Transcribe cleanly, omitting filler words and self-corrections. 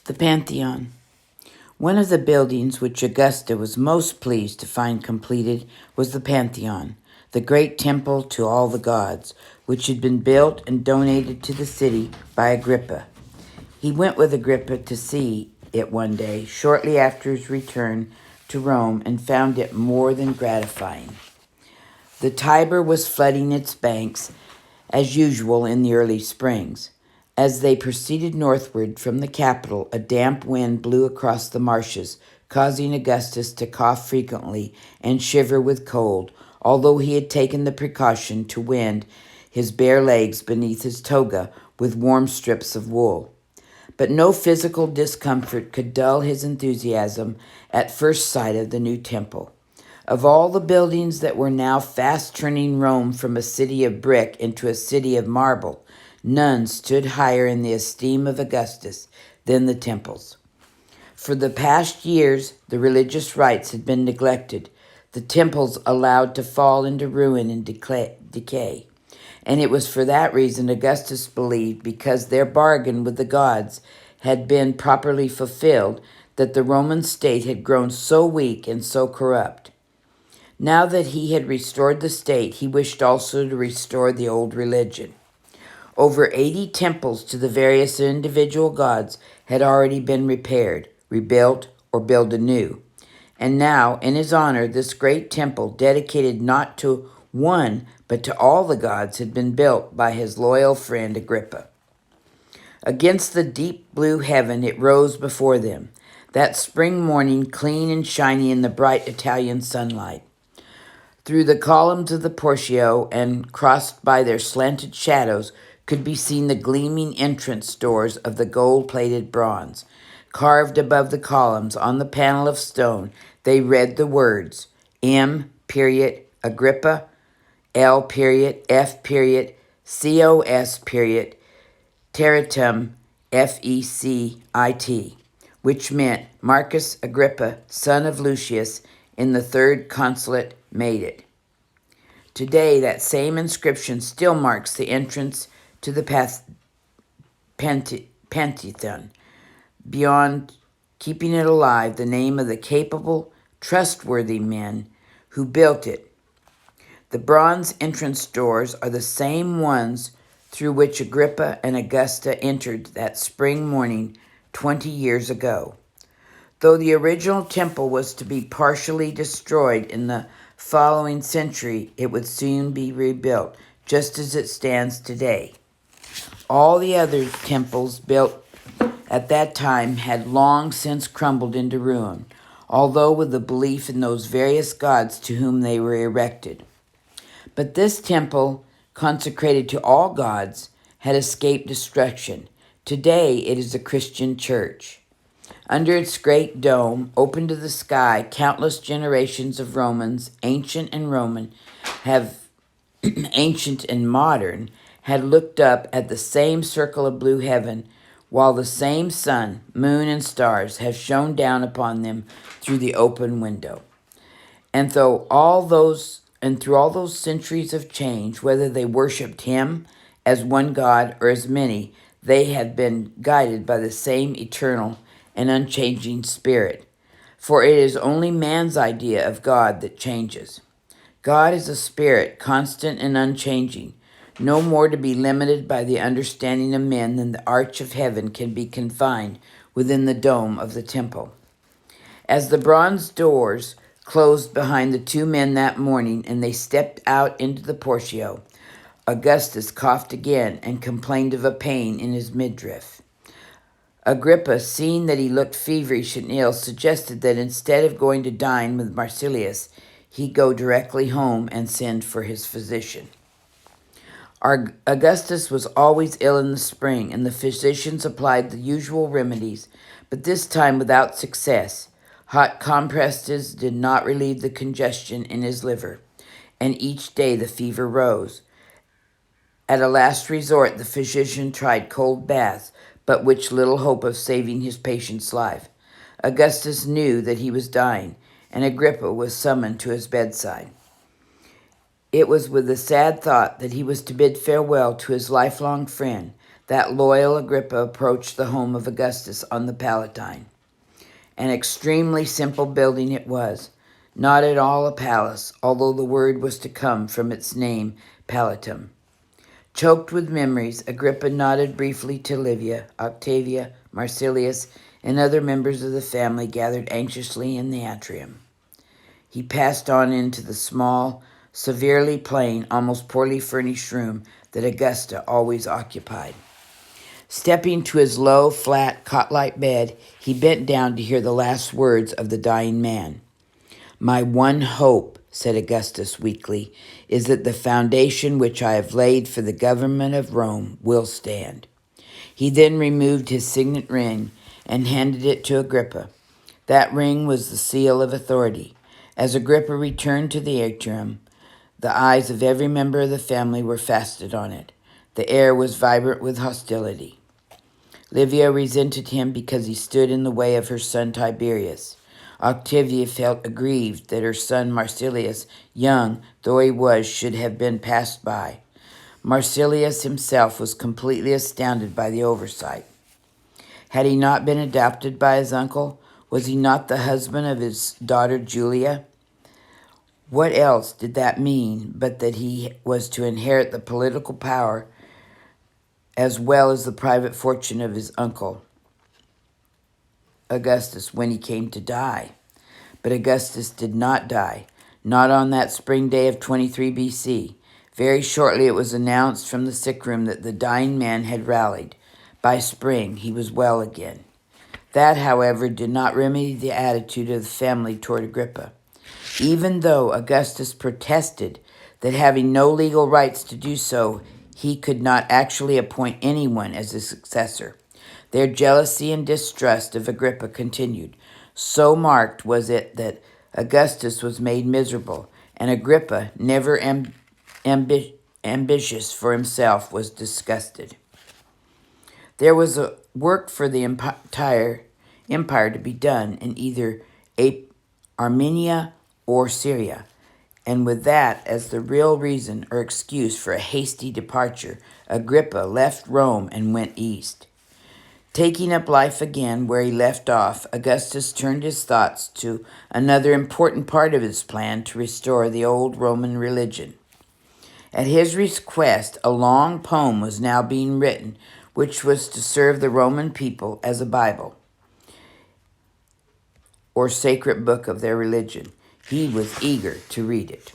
The Pantheon. One of the buildings which Augusta was most pleased to find completed was the Pantheon, the great temple to all the gods, which had been built and donated to the city by Agrippa. He went with Agrippa to see it one day, shortly after his return to Rome, and found it more than gratifying. The Tiber was flooding its banks, as usual in the early springs. As they proceeded northward from the capital, a damp wind blew across the marshes, causing Augustus to cough frequently and shiver with cold, although he had taken the precaution to wind his bare legs beneath his toga with warm strips of wool. But no physical discomfort could dull his enthusiasm at first sight of the new temple. Of all the buildings that were now fast turning Rome from a city of brick into a city of marble, none stood higher in the esteem of Augustus than the temples. For the past years, the religious rites had been neglected, the temples allowed to fall into ruin and decay. And it was for that reason Augustus believed, because their bargain with the gods had been properly fulfilled, that the Roman state had grown so weak and so corrupt. Now that he had restored the state, he wished also to restore the old religion. Over 80 temples to the various individual gods had already been repaired, rebuilt, or built anew. And now, in his honor, this great temple, dedicated not to one, but to all the gods, had been built by his loyal friend Agrippa. Against the deep blue heaven it rose before them, that spring morning, clean and shiny in the bright Italian sunlight. Through the columns of the portico, and crossed by their slanted shadows, could be seen the gleaming entrance doors of the gold-plated bronze. Carved above the columns on the panel of stone, they read the words, M. Agrippa, L. F. COS. Terratum FECIT, which meant Marcus Agrippa, son of Lucius, in the third consulate made it. Today, that same inscription still marks the entrance to the Pantheon. Beyond keeping it alive, the name of the capable, trustworthy men who built it. The bronze entrance doors are the same ones through which Agrippa and Augusta entered that spring morning 20 years ago. Though the original temple was to be partially destroyed in the following century, it would soon be rebuilt, just as it stands today. All the other temples built at that time had long since crumbled into ruin, although with the belief in those various gods to whom they were erected. But this temple, consecrated to all gods, had escaped destruction. Today it is a Christian church. Under its great dome, open to the sky, countless generations of Romans, ancient and modern, had looked up at the same circle of blue heaven, while the same sun, moon, and stars have shone down upon them through the open window. And through all those centuries of change, whether they worshipped him as one God or as many, they have been guided by the same eternal and unchanging spirit. For it is only man's idea of God that changes. God is a spirit, constant and unchanging, no more to be limited by the understanding of men than the arch of heaven can be confined within the dome of the temple. As the bronze doors closed behind the two men that morning and they stepped out into the portico, Augustus coughed again and complained of a pain in his midriff. Agrippa, seeing that he looked feverish and ill, suggested that instead of going to dine with Marsilius, he go directly home and send for his physician. Augustus was always ill in the spring, and the physicians applied the usual remedies, but this time without success. Hot compresses did not relieve the congestion in his liver, and each day the fever rose. At a last resort, the physician tried cold baths, but which little hope of saving his patient's life. Augustus knew that he was dying, and Agrippa was summoned to his bedside. It was with the sad thought that he was to bid farewell to his lifelong friend that loyal Agrippa approached the home of Augustus on the Palatine. An extremely simple building it was, not at all a palace, although the word was to come from its name, Palatum. Choked with memories, Agrippa nodded briefly to Livia, Octavia, Marsilius, and other members of the family gathered anxiously in the atrium. He passed on into the small, severely plain, almost poorly furnished room that Augusta always occupied. Stepping to his low, flat, cot-like bed, he bent down to hear the last words of the dying man. "My one hope," said Augustus weakly, "is that the foundation which I have laid for the government of Rome will stand." He then removed his signet ring and handed it to Agrippa. That ring was the seal of authority. As Agrippa returned to the atrium, the eyes of every member of the family were fastened on it. The air was vibrant with hostility. Livia resented him because he stood in the way of her son Tiberius. Octavia felt aggrieved that her son Marsilius, young though he was, should have been passed by. Marsilius himself was completely astounded by the oversight. Had he not been adopted by his uncle? Was he not the husband of his daughter Julia? What else did that mean but that he was to inherit the political power as well as the private fortune of his uncle Augustus when he came to die? But Augustus did not die, not on that spring day of 23 BC. Very shortly it was announced from the sick room that the dying man had rallied. By spring he was well again. That, however, did not remedy the attitude of the family toward Agrippa. Even though Augustus protested that having no legal rights to do so, he could not actually appoint anyone as his successor. Their jealousy and distrust of Agrippa continued. So marked was it that Augustus was made miserable, and Agrippa, never ambitious for himself, was disgusted. There was a work for the entire empire to be done in either Armenia or Syria, and with that as the real reason or excuse for a hasty departure, Agrippa left Rome and went east. Taking up life again where he left off, Augustus turned his thoughts to another important part of his plan to restore the old Roman religion. At his request, a long poem was now being written, which was to serve the Roman people as a Bible, or sacred book of their religion. He was eager to read it.